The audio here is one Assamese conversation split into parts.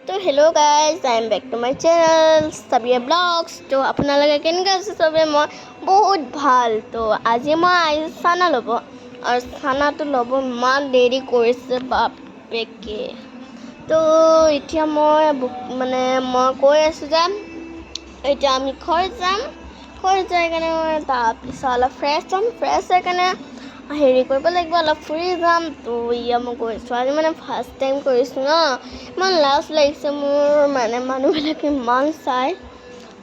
তো hello' guys, I am back to my channel Chabiya vlogs. তো আপোনালোকে কেনেকৈ আছে চবে? মই বহুত ভাল। তো আজি মই আহিছোঁ চানা ল'ব, আৰু চানাটো ল'ব ইমান দেৰি কৰিছে বাপেকে। তো এতিয়া মই কৈ আছোঁ যে এতিয়া আমি ঘৰত যাম। ঘৰত যাই কাৰণে তাৰপিছত অলপ ফ্ৰেছ হ'ম। ফ্ৰেছ হৈ কাৰণে হেৰি কৰিব লাগিব, অলপ ফুৰি যাম। তো মই গৈছোঁ আজি ফাৰ্ষ্ট টাইম কৰিছোঁ ন, ইমান লাজ লাগিছে মোৰ, মানুহবিলাকে ইমান চাই।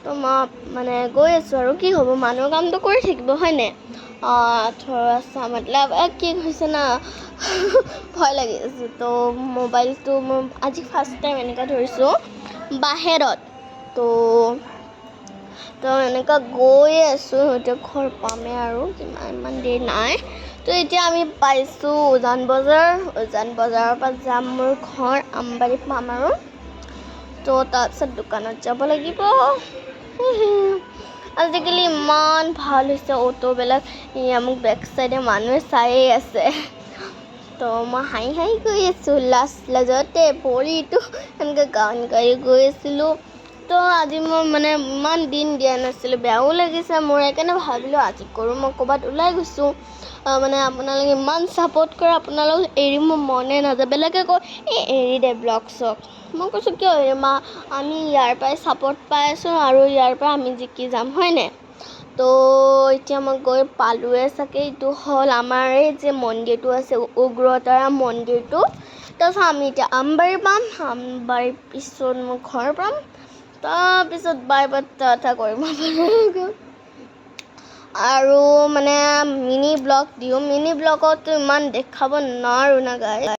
তো মই গৈ আছোঁ, আৰু কি হ'ব, মানুহৰ কামটো কৰি থাকিব হয়নে? কি হৈছে না ভয় লাগি আছে। তো মোবাইলটো মই আজি ফাৰ্ষ্ট টাইম এনেকৈ ধৰিছোঁ বাহিৰত। তো এনেকুৱা গৈ আছোঁ, এতিয়া ঘৰ পামেই আৰু ইমান দেৰি নাই। তো এতিয়া আমি পাইছোঁ উজান বজাৰৰ পৰা যাম মোৰ ঘৰ আমবাৰী পাম আৰু। তো তাৰপিছত দোকানত যাব লাগিব। আজিকালি ইমান ভাল হৈছে অ'টোবিলাক, মোক বেক চাইডে মানুহে চায়েই আছে। তো মই হাঁহি গৈ আছোঁ, লাজতে ভৰিটো এনেকৈ গান গাই গৈ আছিলোঁ। তো আজি মই ইমান দিন দিয়া নাছিলোঁ, বেয়াও লাগিছে মোৰ, সেইকাৰণে ভাবিলোঁ আজি কৰোঁ। মই ক'ৰবাত ওলাই গৈছোঁ, আপোনালোকে ইমান ছাপোৰ্ট কৰে, আপোনালোক এৰি মোৰ মনে নাযায়। বেলেগে কয় এই এৰি দে ব্লগ চক, মই কৈছোঁ কিয় এৰিম, আমি ইয়াৰ পৰাই ছাপোৰ্ট পাই আছোঁ, আৰু ইয়াৰ পৰা আমি জিকি যাম হয়নে? তো এতিয়া মই গৈ পালোৱে চাগে। এইটো হ'ল আমাৰ এই যে মন্দিৰটো আছে, উগ্ৰতাৰা মন্দিৰটো। তাৰপিছত আমি এতিয়া আমবাৰী পাম, আমবাৰীৰ পিছত মোৰ ঘৰ পাম। তাৰপিছত বাই বাটা কৰিম আৰু মিনি ব্লগ দিওঁ। মিনি ব্লগতো ইমান দেখাব নোৱাৰোঁ না গাইজ।